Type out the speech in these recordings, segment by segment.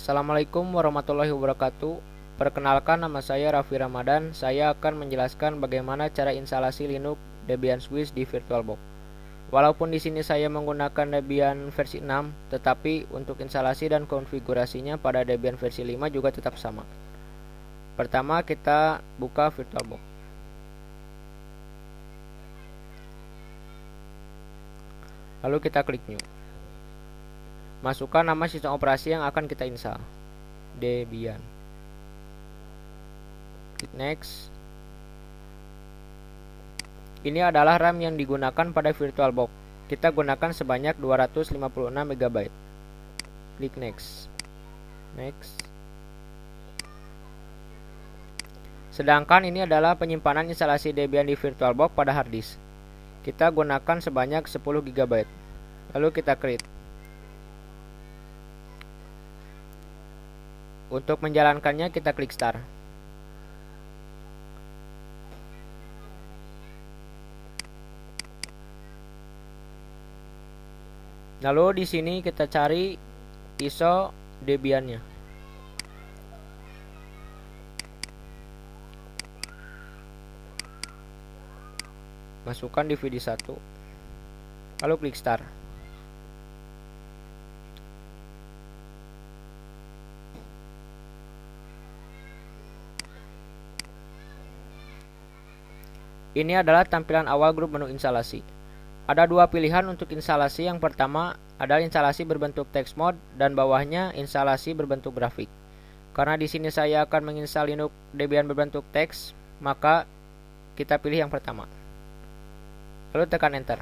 Assalamualaikum warahmatullahi wabarakatuh. Perkenalkan, nama saya Raffi Ramadan. Saya akan menjelaskan bagaimana cara instalasi Linux Debian Swiss di VirtualBox. Walaupun di sini saya menggunakan Debian versi 6, tetapi untuk instalasi dan konfigurasinya pada Debian versi 5 juga tetap sama. Pertama, kita buka VirtualBox. Lalu kita klik New. Masukkan nama sistem operasi yang akan kita install, Debian. Klik Next. Ini adalah RAM yang digunakan pada VirtualBox. Kita gunakan sebanyak 256 MB. Klik Next. Next. Sedangkan ini adalah penyimpanan instalasi Debian di VirtualBox pada hard disk. Kita gunakan sebanyak 10 GB. Lalu kita create. Untuk menjalankannya kita klik Start. Lalu di sini kita cari ISO Debiannya. Masukkan DVD 1. Lalu klik Start. Ini adalah tampilan awal grup menu instalasi. Ada dua pilihan untuk instalasi. Yang pertama adalah instalasi berbentuk text mode dan bawahnya instalasi berbentuk grafik. Karena di sini saya akan menginstal Linux Debian berbentuk teks, maka kita pilih yang pertama. Lalu tekan Enter.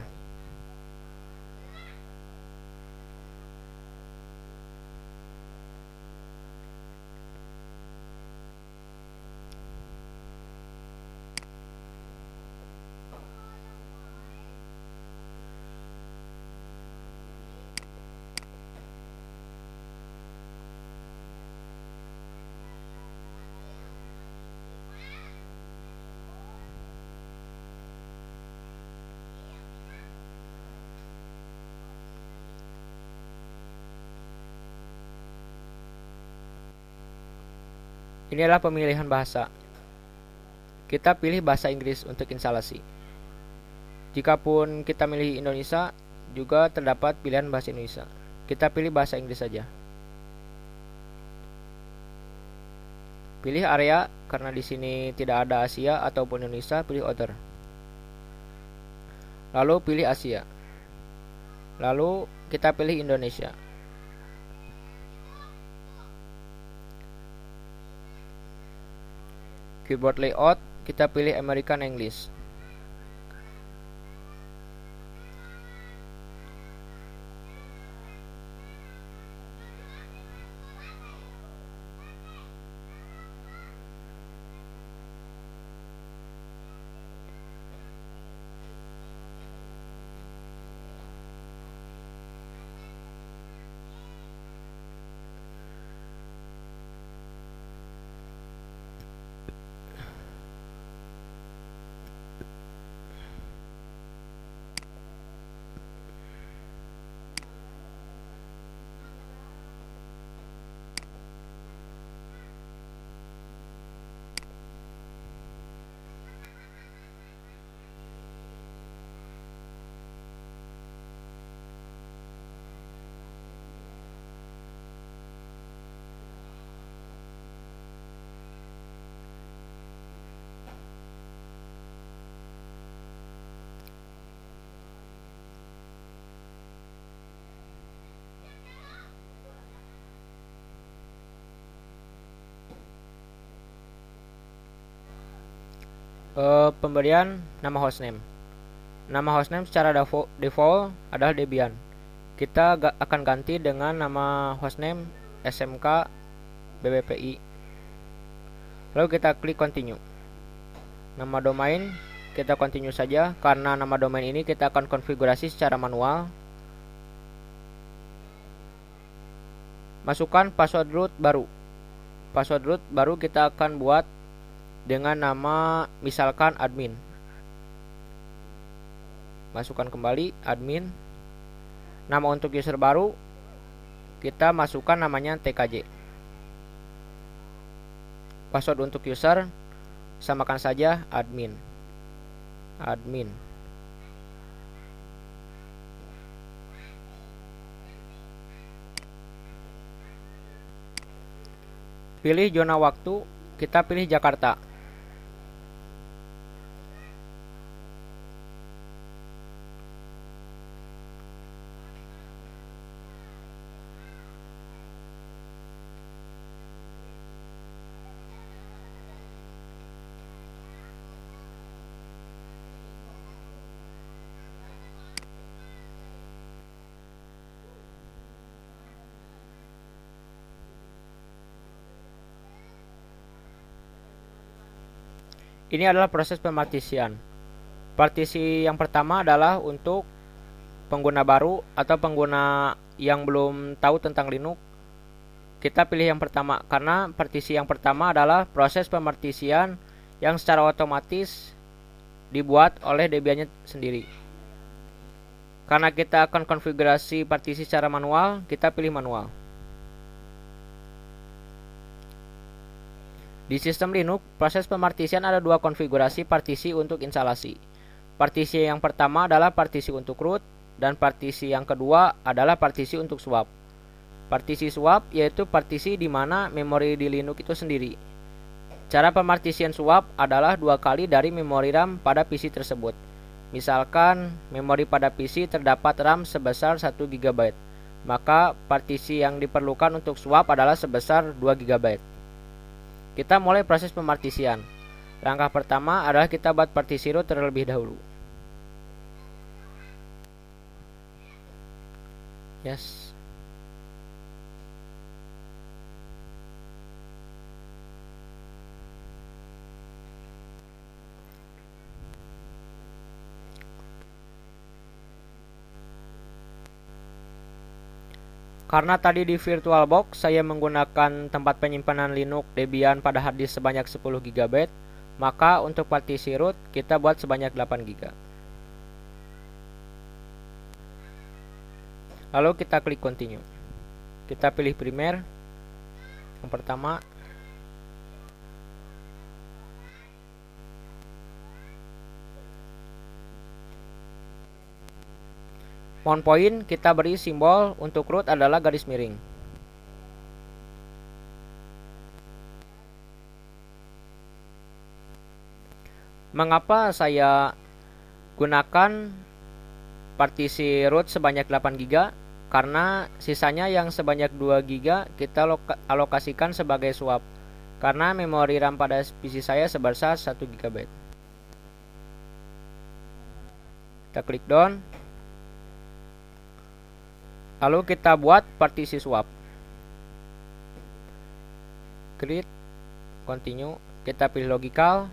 Ini adalah pemilihan bahasa. Kita pilih bahasa Inggris untuk instalasi. Jikapun kita milih Indonesia, juga terdapat pilihan bahasa Indonesia. Kita pilih bahasa Inggris saja. Pilih area, karena di sini tidak ada Asia ataupun Indonesia, pilih Other. Lalu pilih Asia. Lalu kita pilih Indonesia. Keyboard layout, kita pilih American English. Pemberian nama hostname. Nama hostname secara default adalah Debian. Kita akan ganti dengan nama hostname SMK BBPI. Lalu kita klik continue. Nama domain kita continue saja, karena nama domain ini kita akan konfigurasi secara manual. Masukkan password root baru. Password root baru kita akan buat dengan nama misalkan admin. Masukkan kembali admin. Nama untuk user baru kita masukkan namanya TKJ. Password untuk user samakan saja admin. Pilih zona waktu, kita pilih Jakarta. Ini adalah proses pemartisian. Partisi yang pertama adalah untuk pengguna baru atau pengguna yang belum tahu tentang Linux. Kita pilih yang pertama karena partisi yang pertama adalah proses pemartisian yang secara otomatis dibuat oleh Debian-nya sendiri. Karena kita akan konfigurasi partisi secara manual, kita pilih manual. Di sistem Linux, proses pemartisian ada dua konfigurasi partisi untuk instalasi. Partisi yang pertama adalah partisi untuk root, dan partisi yang kedua adalah partisi untuk swap. Partisi swap yaitu partisi di mana memori di Linux itu sendiri. Cara pemartisian swap adalah 2 kali dari memori RAM pada PC tersebut. Misalkan memori pada PC terdapat RAM sebesar 1 GB, maka partisi yang diperlukan untuk swap adalah sebesar 2 GB. Kita mulai proses pemartisian. Langkah pertama adalah kita buat partisi root terlebih dahulu. Yes. Karena tadi di VirtualBox saya menggunakan tempat penyimpanan Linux Debian pada hard disk sebanyak 10 GB, maka untuk partisi root kita buat sebanyak 8 GB. Lalu kita klik continue. Kita pilih primer yang pertama. Mount point kita beri simbol untuk root adalah garis miring. Mengapa saya gunakan partisi root sebanyak 8 GB? Karena sisanya yang sebanyak 2 GB kita alokasikan sebagai swap. Karena memori RAM pada PC saya sebesar 1 GB. Kita klik done. Lalu kita buat partisi swap. Create, continue, kita pilih logical.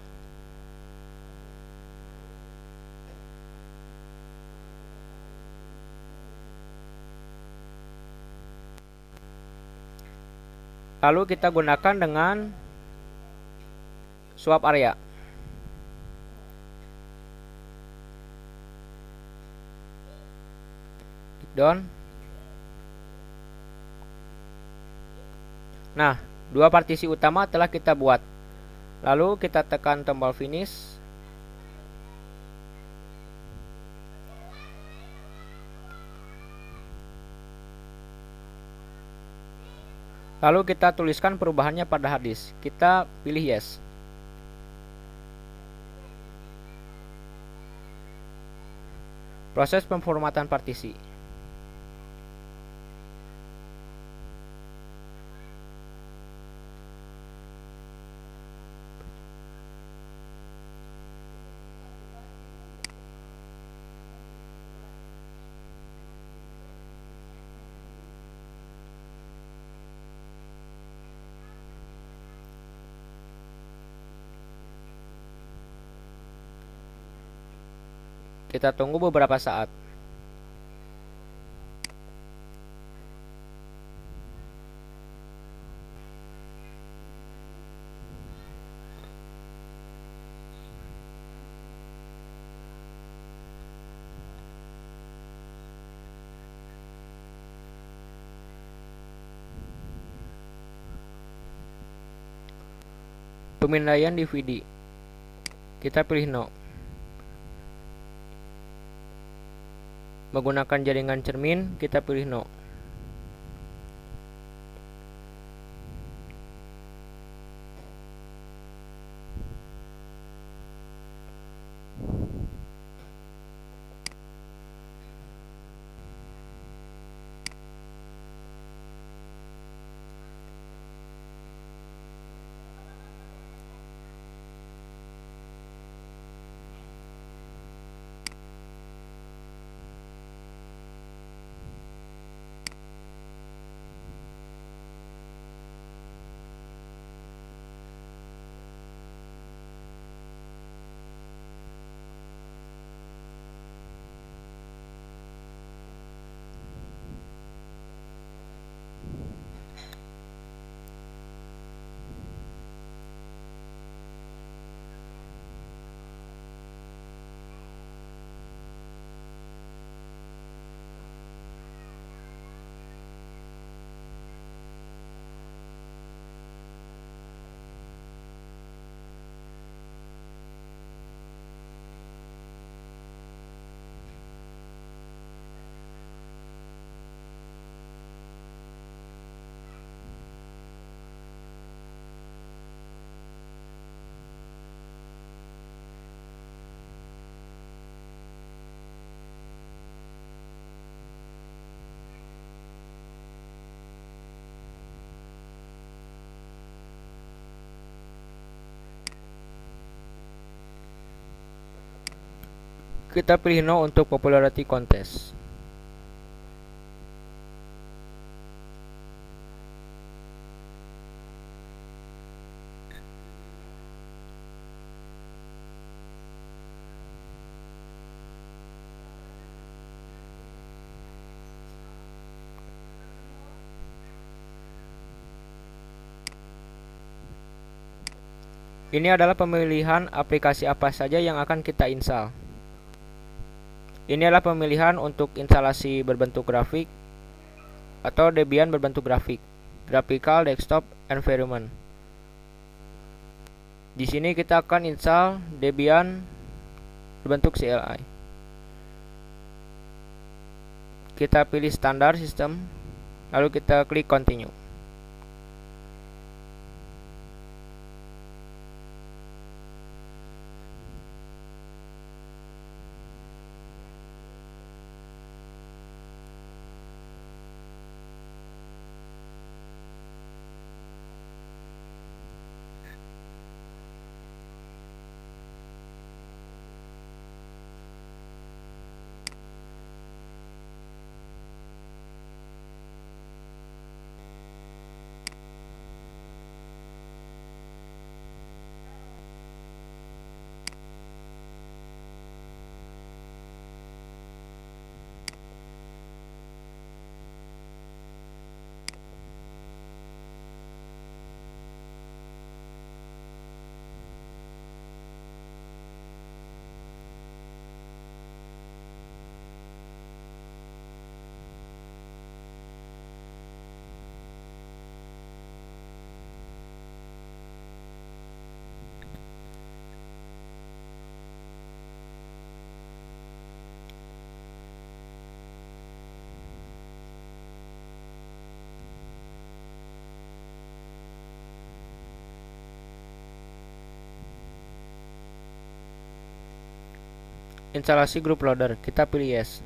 Lalu kita gunakan dengan swap area. Klik done. Nah, 2 partisi utama telah kita buat. Lalu kita tekan tombol finish. Lalu kita tuliskan perubahannya pada hard disk. Kita pilih yes. Proses pemformatan partisi. Kita tunggu beberapa saat. Pemindaian DVD, kita pilih no. Menggunakan jaringan cermin, kita pilih no. Kita pilih no untuk popularity contest. Ini adalah pemilihan aplikasi apa saja yang akan kita install. Ini adalah pemilihan untuk instalasi berbentuk grafik atau Debian berbentuk grafik, Graphical Desktop Environment. Di sini kita akan install Debian berbentuk CLI. Kita pilih standar sistem, lalu kita klik continue. Instalasi group loader, kita pilih yes.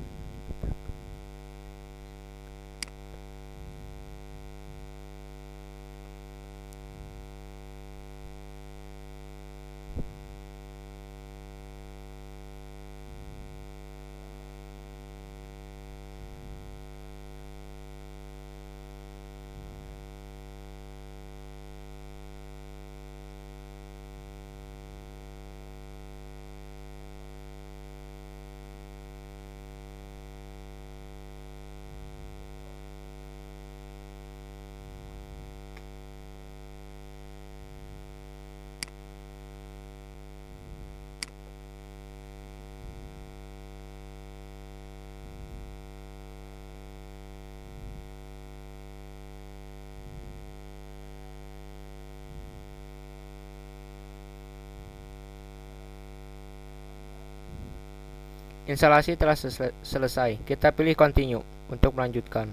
Instalasi telah selesai. Kita pilih continue untuk melanjutkan.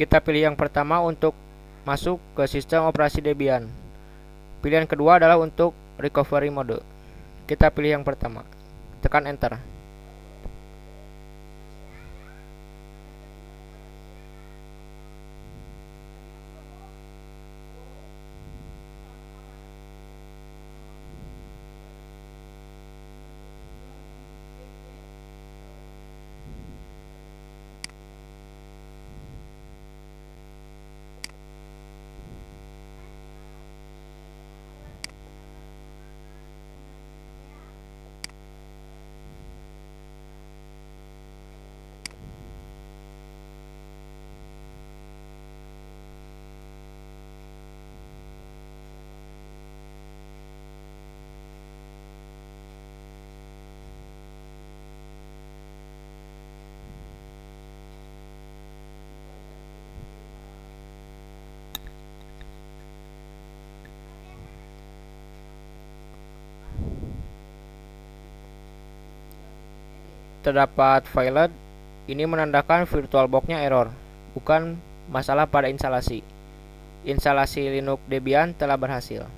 Kita pilih yang pertama untuk masuk ke sistem operasi Debian. Pilihan kedua adalah untuk recovery mode. Kita pilih yang pertama. Tekan enter. Terdapat failed. Ini menandakan VirtualBox-nya error, bukan masalah pada instalasi. Instalasi Linux Debian telah berhasil.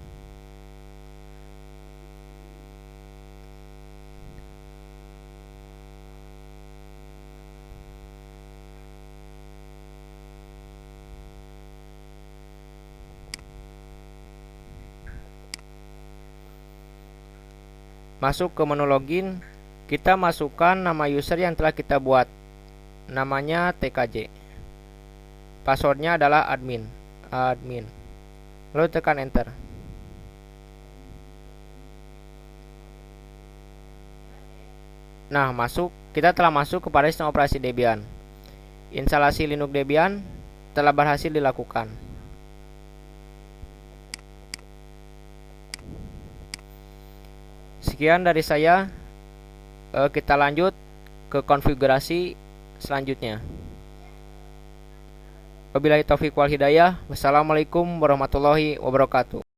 Masuk ke menu login. Kita masukkan nama user yang telah kita buat. Namanya TKJ. Passwordnya adalah admin. Lalu tekan enter. Nah, kita telah masuk kepada sistem operasi Debian. Instalasi Linux Debian telah berhasil dilakukan. Sekian dari saya. Kita lanjut ke konfigurasi selanjutnya. Wabillahi taufiq wal hidayah. Wassalamualaikum warahmatullahi wabarakatuh.